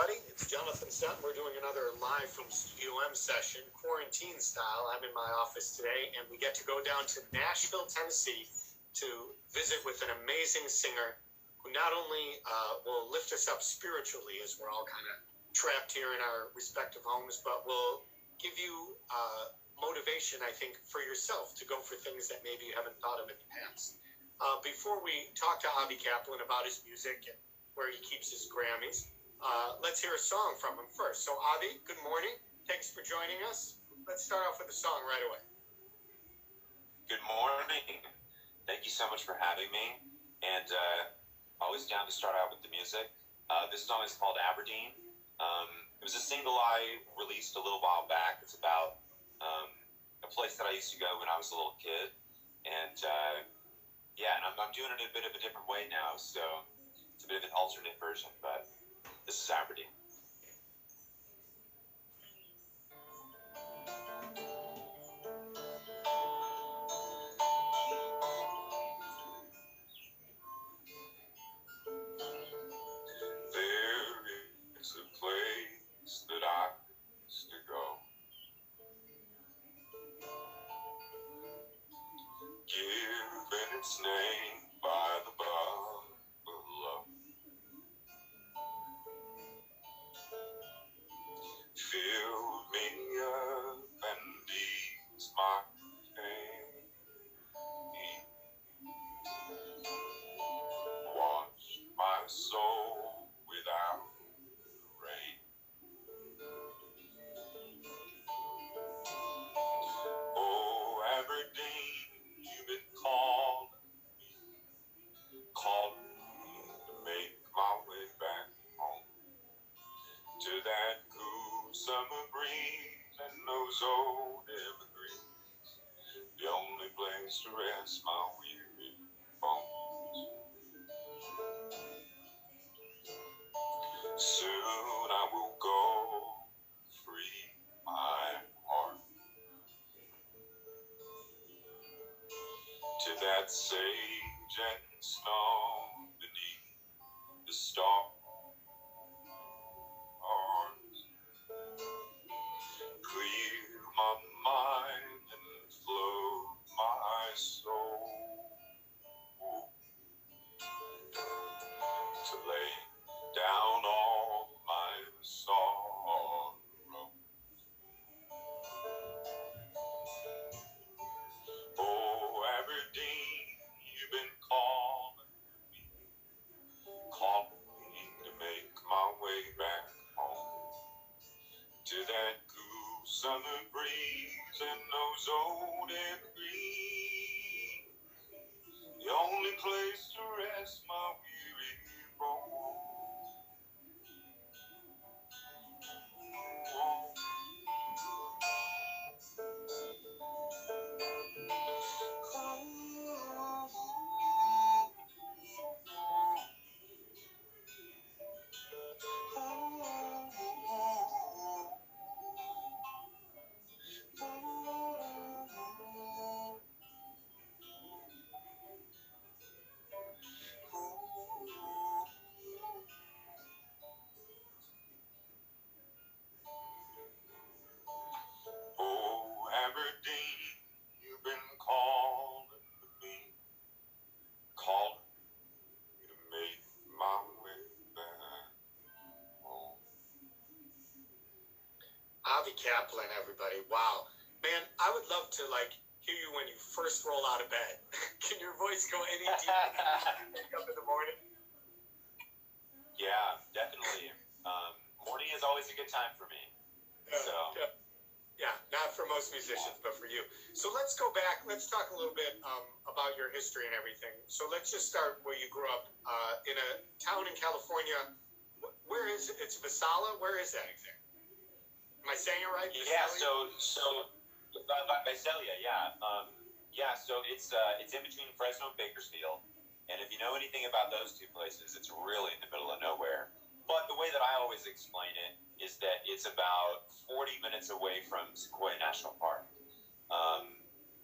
everybody. It's Jonathan Sutton. We're doing another live from Studio M session, quarantine style. I'm in my office today, and we get to go down to Nashville, Tennessee to visit with an amazing singer who not only will lift us up spiritually as we're all kind of trapped here in our respective homes, but will give you motivation, I think, for yourself to go for things that maybe you haven't thought of in the past. Before we talk to Avi Kaplan about his music and where he keeps his Grammys, let's hear a song from him first. So, Avi, good morning. Thanks for joining us. Let's start off with a song right away. Good morning. Thank you so much for having me. And always down to start out with the music. This song is called Aberdeen. It was a single I released a little while back. It's about a place that I used to go when I was a little kid. And and I'm doing it in a bit of a different way now. So it's a bit of an alternate version, but this is Aberdeen. There is a place that I used to go, given its name by the buffalo. Filled me up and eased my pain. Washed my soul without rain. Oh, Aberdeen, you've been calling me to make my way back home to that cool summer breeze and those old evergreens, the only place to rest my weary bones. Soon I will go free my heart to that sage and snow beneath the stars. Clear my mind and float my soul to lay down all my sorrow. Oh, Aberdeen, you've been calling me to make my way back home to that cool summer breeze and those old evergreens, the only place to rest my weary bones. Oh, Aberdeen, you've been calling me to make my way back home. Avi Kaplan, everybody. Wow. Man, I would love to, hear you when you first roll out of bed. Can your voice go any deeper when you wake up in the morning? Yeah, definitely. Morning is always a good time for me. Yeah, not for most musicians, but for you. So let's go back. Let's talk a little bit about your history and everything. So let's just start where you grew up in a town in California. Where is it? It's Visalia? Where is that exactly? Am I saying it right? Yeah, so Visalia, yeah. So it's in between Fresno and Bakersfield. And if you know anything about those two places, it's really in the middle of nowhere. But the way that I always explain it is that it's about 40 minutes away from Sequoia National Park.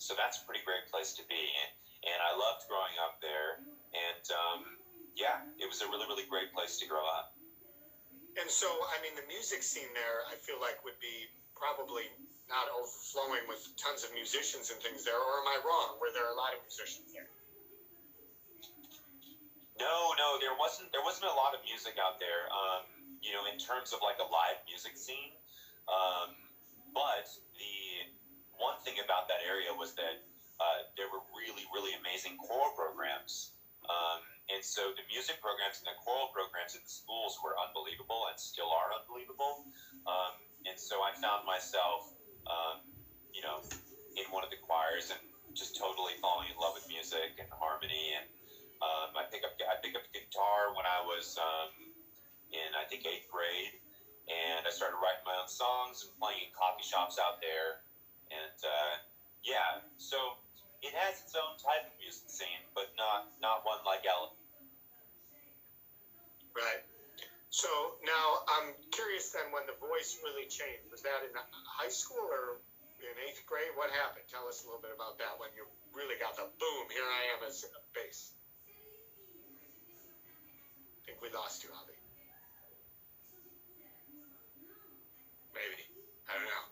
So that's a pretty great place to be. And I loved growing up there. And it was a really, really great place to grow up. And so, I mean, the music scene there, I feel like would be probably not overflowing with tons of musicians and things there, or am I wrong? Were there a lot of musicians there? No, there wasn't a lot of music out there. In terms of like a live music scene. But the one thing about that area was that there were really, really amazing choral programs. And so the music programs and the choral programs at the schools were unbelievable and still are unbelievable. And so I found myself, in one of the choirs and just totally falling in love with music and harmony. And I picked up the guitar when I was in, I think, 8th grade. And I started writing my own songs and playing in coffee shops out there. And so it has its own type of music scene, but not one like Ellen. Right. So now I'm curious then, when the voice really changed, was that in high school or in 8th grade? What happened? Tell us a little bit about that, when you really got the boom, here I am as a bass. I think we lost you, Javi. Maybe. I don't know.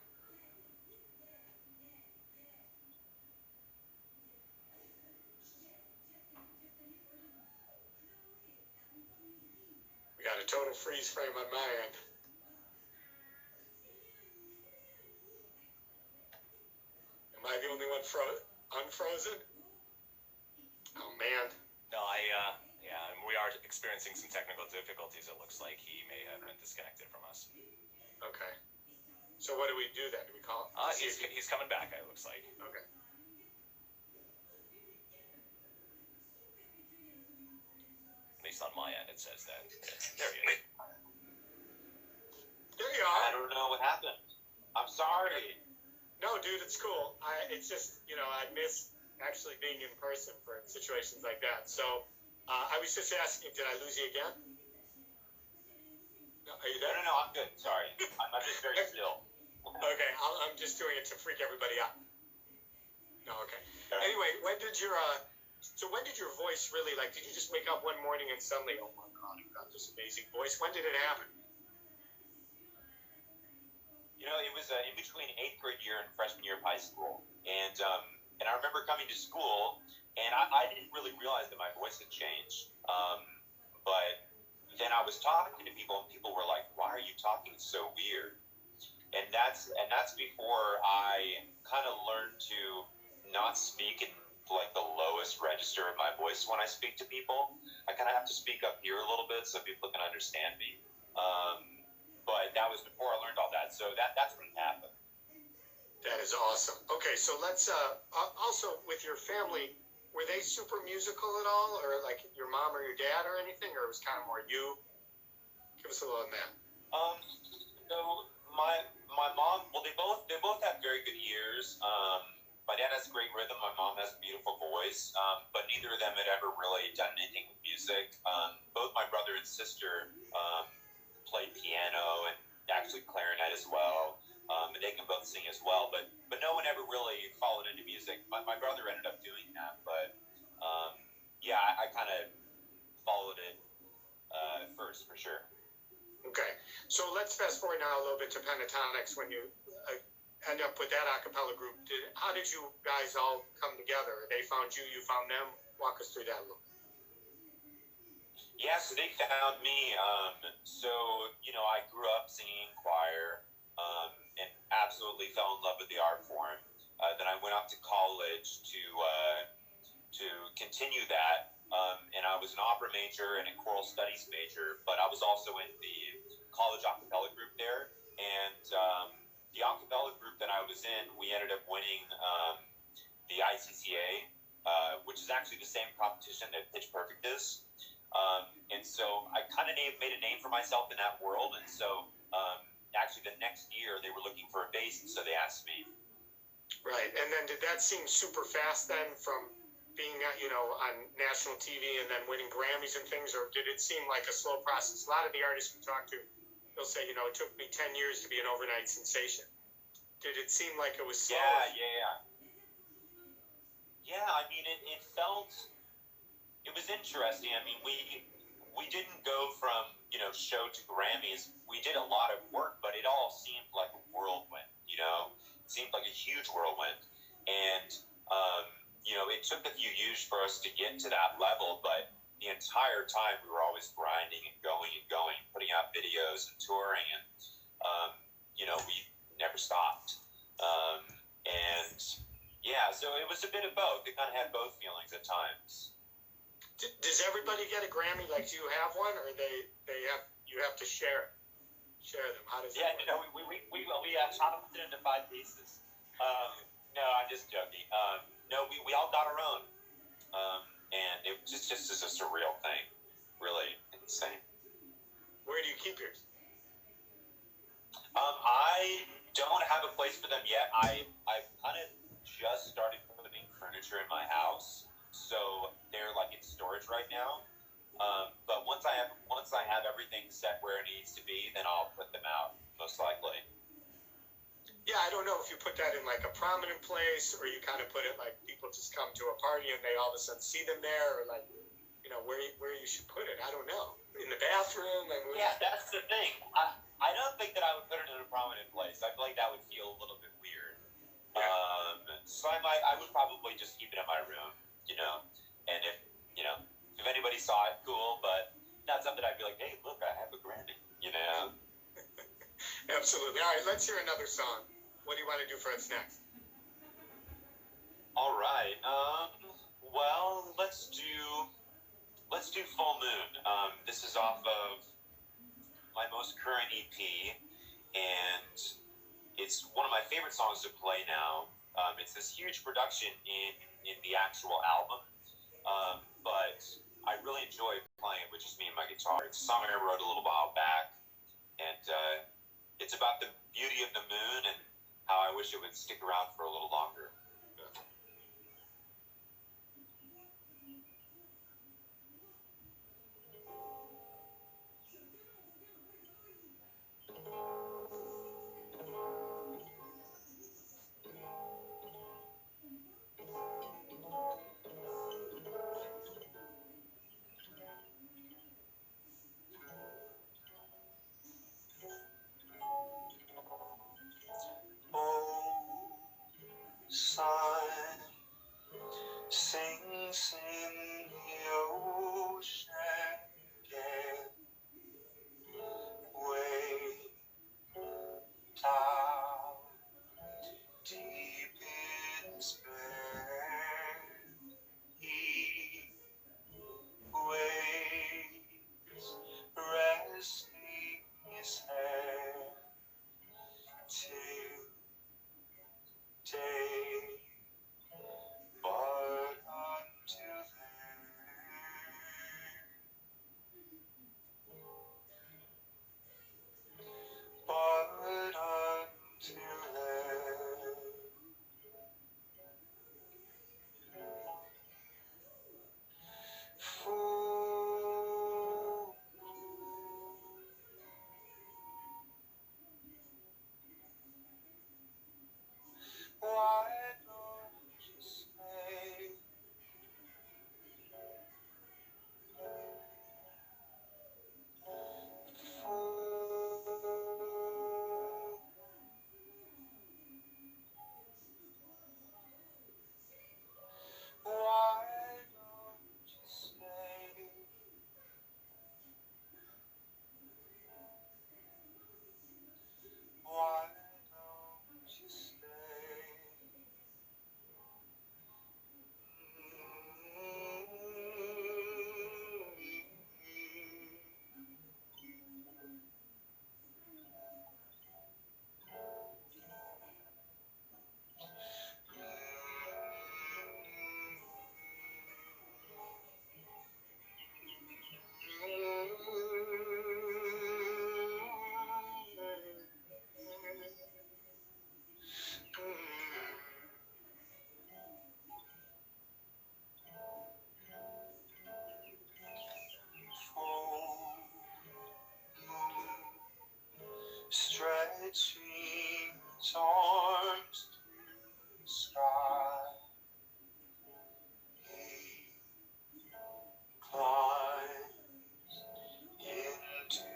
We got a total freeze frame on my end. Am I the only one unfrozen? Oh, man. No, we are experiencing some technical difficulties. It looks like he may have been disconnected from us. Okay. So what do we do then? Do we call? He's coming back, it looks like. Okay. At least on my end, it says that. There he is. There you are. I don't know what happened. I'm sorry. No, dude, it's cool. It's just, I miss actually being in person for situations like that. So I was just asking, did I lose you again? No, are you there? No, I'm good. Sorry. I'm just very still. Okay, I'm just doing it to freak everybody out. No, okay. Anyway, when did your voice really, did you just wake up one morning and suddenly, oh my God, I've got this amazing voice? When did it happen? It was in between 8th grade year and freshman year of high school. And I remember coming to school, and I didn't really realize that my voice had changed. But then I was talking to people, and people were like, why are you talking so weird? And that's before I kind of learned to not speak in the lowest register of my voice when I speak to people. I kind of have to speak up here a little bit so people can understand me. But that was before I learned all that. So that's when it happened. That is awesome. Okay, so let's also with your family, were they super musical at all, or like your mom or your dad or anything, or it was kind of more you? Give us a little on that. So my mom, well, they both have very good ears. My dad has great rhythm. My mom has a beautiful voice. But neither of them had ever really done anything with music. Both my brother and sister played piano and actually clarinet as well. And they can both sing as well. But no one ever really followed into music. My brother ended up doing that. But I kind of followed it first for sure. Okay, so let's fast forward now a little bit to Pentatonics. When you end up with that a cappella group, how did you guys all come together? They found you, you found them. Walk us through that a little bit. Yeah, so they found me. I grew up singing choir and absolutely fell in love with the art form. Then I went off to college to continue that. And I was an opera major and a choral studies major, but I was also in the college a cappella group there. And the a cappella group that I was in, we ended up winning the ICCA, which is actually the same competition that Pitch Perfect is. And so I kind of made a name for myself in that world. And so actually the next year they were looking for a bass, and so they asked me. Right. And then did that seem super fast then, from being on national TV and then winning Grammys and things, or did it seem like a slow process? A lot of the artists we talk to, they'll say, it took me 10 years to be an overnight sensation. Did it seem like it was slow? Yeah, I mean, it was interesting. I mean, we didn't go from, show to Grammys, we did a lot of work, but it all seemed like a whirlwind. It seemed like a huge whirlwind, and it took a few years for us to get to that level, but the entire time we were always grinding and going, putting out videos and touring, and we never stopped. And yeah, so it was a bit of both. It kind of had both feelings at times. Does everybody get a Grammy? Like, do you have one, or you have to share them? How does Yeah, it work? we chopped it into 5 pieces. No, I'm just joking. No, we all got our own, and it just is a surreal thing, really insane. Where do you keep yours? I don't have a place for them yet. I've kind of just started putting furniture in my house, so they're like in storage right now. But once I have everything set where it needs to be, then I'll put them out, most likely. Yeah, I don't know if you put that in like a prominent place, or you kind of put it like people just come to a party and they all of a sudden see them there, or like, where you should put it. I don't know. In the bathroom. Yeah, that's the thing. I don't think that I would put it in a prominent place. I feel like that would feel a little bit weird. Yeah. So I would probably just keep it in my room, and if anybody saw it, cool, but not something I'd be like, hey, look, I have a Grammy, Absolutely. All right, let's hear another song. What do you want to do for us next? All right. Well, let's do Full Moon. This is off of my most current EP, and it's one of my favorite songs to play now. It's this huge production in the actual album, but I really enjoy playing it with just me and my guitar. It's a song I wrote a little while back, and it's about the beauty of the moon and how I wish it would stick around for a little longer. Sun, sings in the ocean again, way down, deep in despair, he waits, resting his head till day. But until then, fool, why don't you stay? Fool, why don't you stay? Why don't you stay? Full moon, stretching its arms to the sky, he climbs into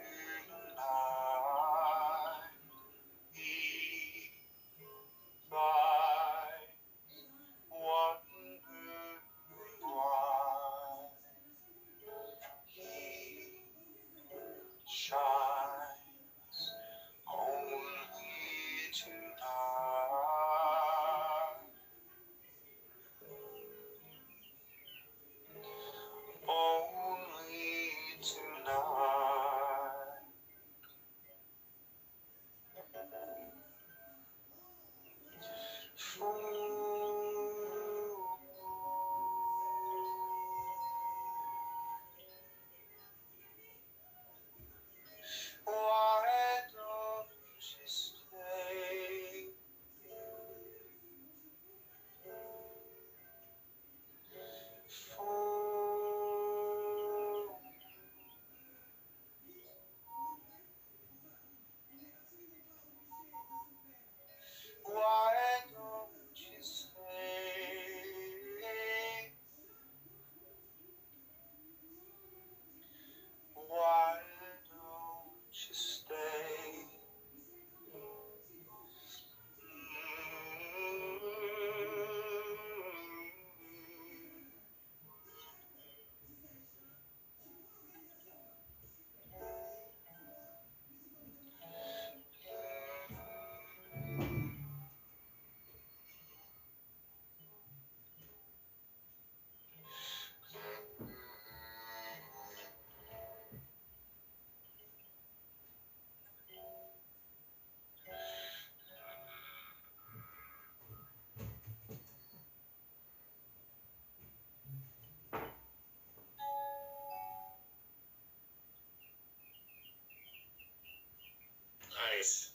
Nice.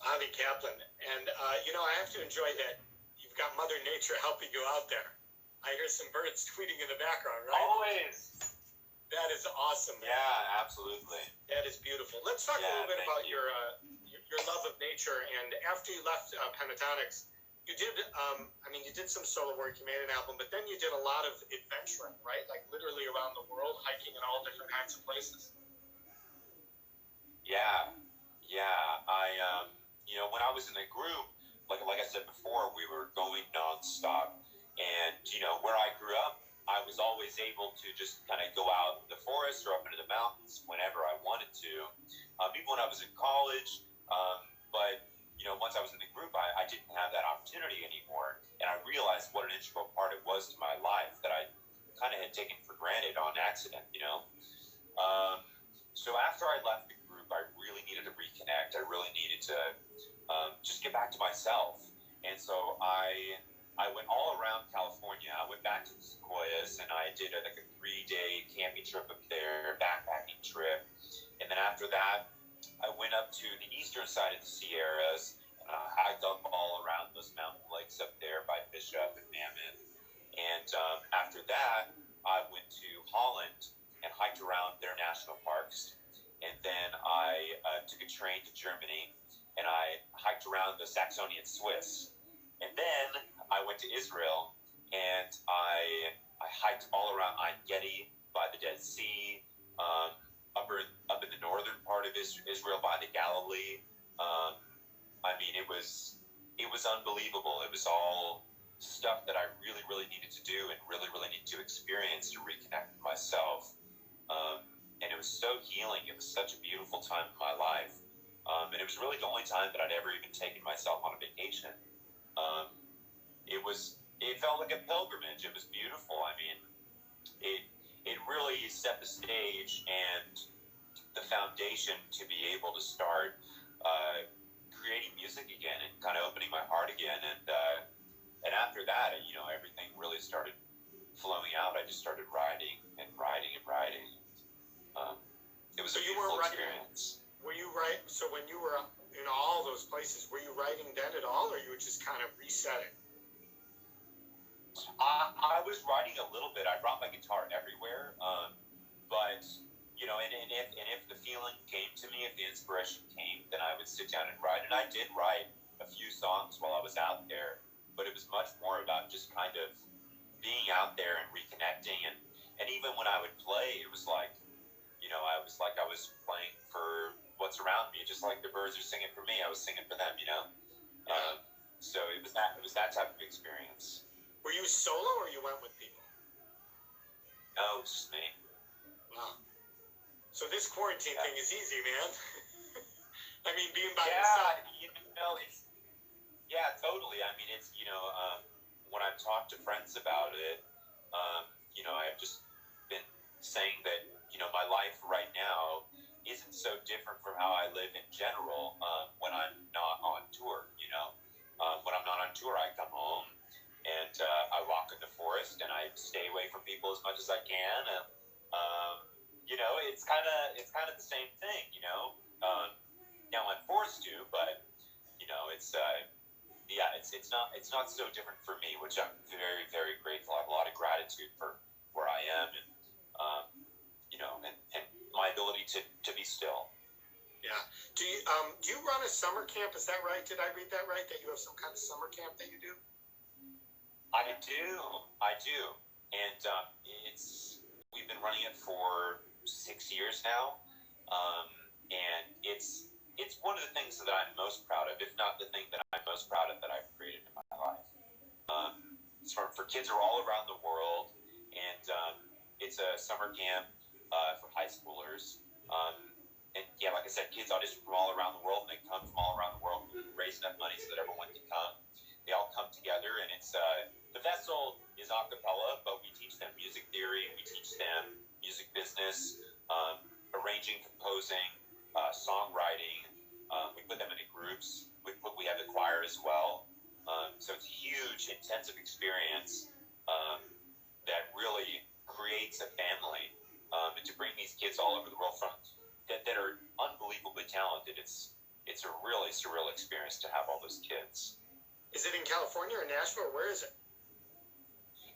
Avi Kaplan. And, I have to enjoy that you've got Mother Nature helping you out there. I hear some birds tweeting in the background, right? Always. That is awesome. Man. Yeah, absolutely. That is beautiful. Let's talk a little bit about your love of nature. And after you left Pentatonics, you did, you did some solo work. You made an album, but then you did a lot of adventuring, right? Like literally around the world, hiking in all different kinds of places. Yeah. When I was in the group, like I said before, we were going nonstop. And, where I grew up, I was always able to just kind of go out in the forest or up into the mountains whenever I wanted to. Even when I was in college, but once I was in the group, I didn't have that opportunity anymore, and I realized what an integral part it was to my life that I kind of had taken for granted on accident. So after I left the group, I really needed to reconnect. I really needed to just get back to myself, and so I went all around California. I went back to the Sequoias, and I did like a 3-day camping trip up there, backpacking trip. And then after that, I went up to the eastern side of the Sierras, and I hiked up all around those mountain lakes up there by Bishop and Mammoth. And after that, I went to Holland and hiked around their national parks. And then I took a train to Germany, and I hiked around the Saxonian Swiss. And then I went to Israel, and I hiked all around Ein Gedi by the Dead Sea, up in the northern part of Israel by the Galilee. It was unbelievable. It was all stuff that I really, really needed to do and really, really needed to experience to reconnect with myself. And it was so healing. It was such a beautiful time in my life. And it was really the only time that I'd ever even taken myself on a vacation. It felt like a pilgrimage. It was beautiful. It really set the stage and the foundation to be able to start creating music again and kind of opening my heart again. And after that, everything really started flowing out. I just started writing and writing and writing. It was a beautiful experience. Were you right? So when you were in all those places, were you writing then at all, or you were just kind of resetting? I was writing a little bit. I brought my guitar everywhere, but and if the feeling came to me, if the inspiration came, then I would sit down and write. And I did write a few songs while I was out there, but it was much more about just kind of being out there and reconnecting. And even when I would play, it was like, I was playing for what's around me, just like the birds are singing for me. I was singing for them, So it was that type of experience. Were you solo or you went with people? No, just me. Wow. So this quarantine thing is easy, man. Being by yourself. Totally. It's, when I've talked to friends about it, I've just been saying that, my life right now isn't so different from how I live in general when I'm not on tour, When I'm not on tour, I come home and I walk in the forest and I stay away from people as much as I can. And, it's kind of the same thing, Now I'm forced to, but, it's not so different for me, which I'm very, very grateful. I have a lot of gratitude for where I am and my ability to be still. Yeah. Do you run a summer camp? Is that right? Did I read that right? That you have some kind of summer camp that you do? I do. And we've been running it for 6 years now. And it's one of the things that I'm most proud of, if not the thing that I'm most proud of that I've created in my life. It's for kids who are all around the world, and it's a summer camp for high schoolers. And yeah, like I said, kids audition from all around the world, and they come from all around the world. We raise enough money so that everyone can come. They all come together, and it's the festival is a cappella, but we teach them music theory, we teach them music business, arranging, composing, songwriting. We put them into groups. We have the choir as well. So it's a huge, intensive experience that really creates a family. And to bring these kids all over the world that are unbelievably talented, it's it's a really surreal experience to have all those kids. Is it in California or Nashville? Where is it?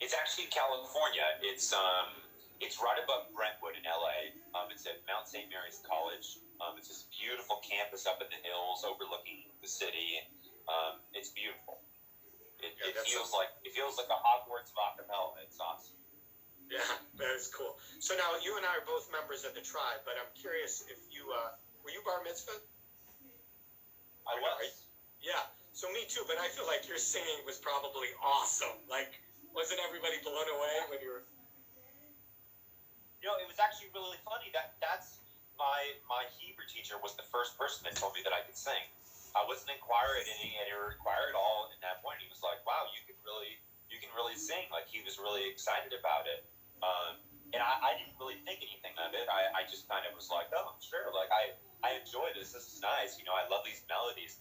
It's actually in California. It's right above Brentwood in LA. It's at Mount St. Mary's College. It's this beautiful campus up in the hills overlooking the city. It's beautiful. It feels like a Hogwarts of acapella. It's awesome. Yeah, that is cool. So now you and I are both members of the tribe, but I'm curious if you were you bar mitzvah? I was. Yeah. So me too, but I feel like your singing was probably awesome. Like, wasn't everybody blown away when you were? It was actually really funny. That's my Hebrew teacher was the first person that told me that I could sing. I wasn't in choir at any choir at all at that point. He was like, "Wow, you can really sing." Like he was really excited about it. And I didn't really think anything of it. I just kind of was like, "Oh, sure." Like I enjoy this. This is nice. I love these melodies.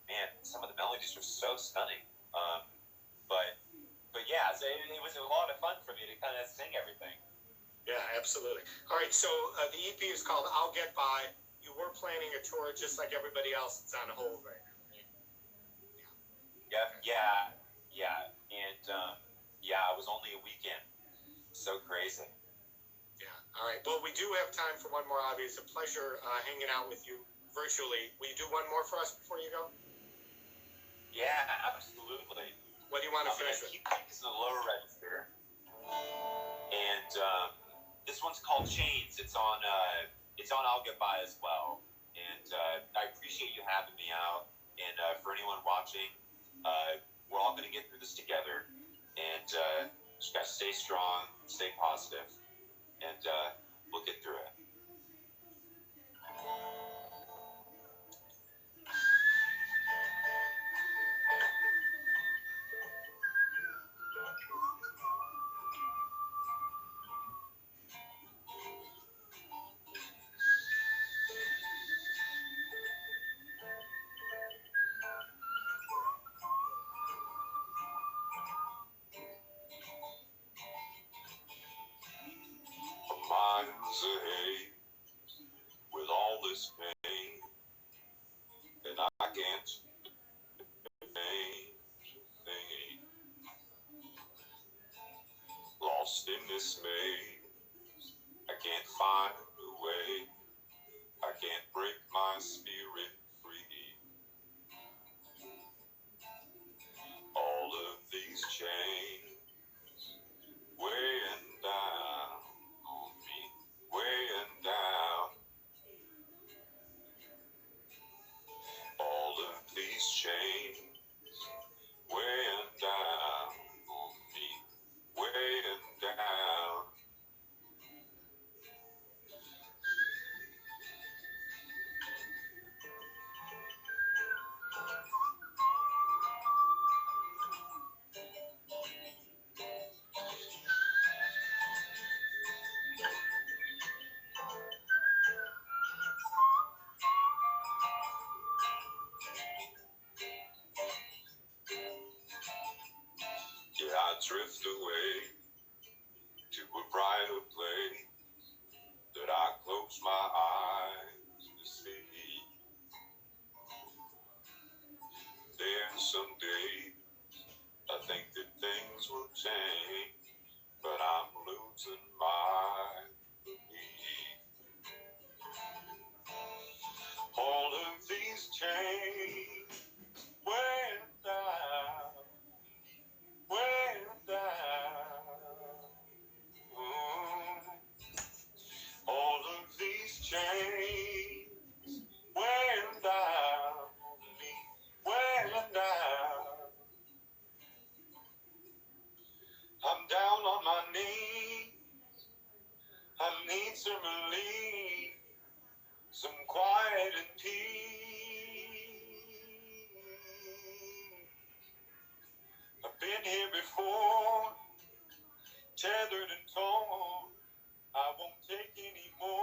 Man, some of the melodies are so stunning. But yeah, so it was a lot of fun for me to kind of sing everything. Yeah, absolutely. All right, so the EP is called "I'll Get By." You were planning a tour just like everybody else. It's on hold right now. Right? Yeah, and it was only a weekend. So crazy. Yeah. All right. Well, we do have time for one more. Obviously, it's a pleasure hanging out with you virtually. Will you do one more for us before you go? Yeah, absolutely. What do you want to finish with? Keep these in the lower register. And this one's called Chains. It's on I'll Get By as well. And I appreciate you having me out. And for anyone watching, we're all going to get through this together. And just got to stay strong, stay positive, and we'll get through it. Miles ahead with all this pain, and I can't think. Lost in this maze, I can't find a way. I can't break my spirit free. All of these chains weighing down on me, weighing down. All of these chains weighing down on me, weighing down. Yeah, I drift away to a brighter place that I close my eyes to see. Then someday I think that things will change, but I'm losing my belief. All of these chains weighing down, weighing down. All of these chains weighing down on me, weighing down. I'm down on my knees. I need some relief, some quiet and peace. I've been here before, tethered and torn. I won't take any more.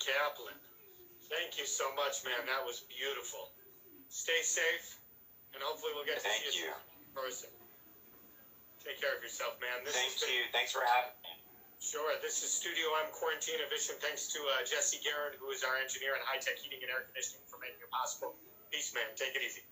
Kaplan. Thank you so much, man. That was beautiful. Stay safe, and hopefully we'll get to Thank see you you. in person. Take care of yourself, man. Same to you. Thanks for having me. Sure. This is Studio M Quarantine Edition. Thanks to Jesse Guerin, who is our engineer and high-tech heating and air conditioning for making it possible. Peace, man. Take it easy.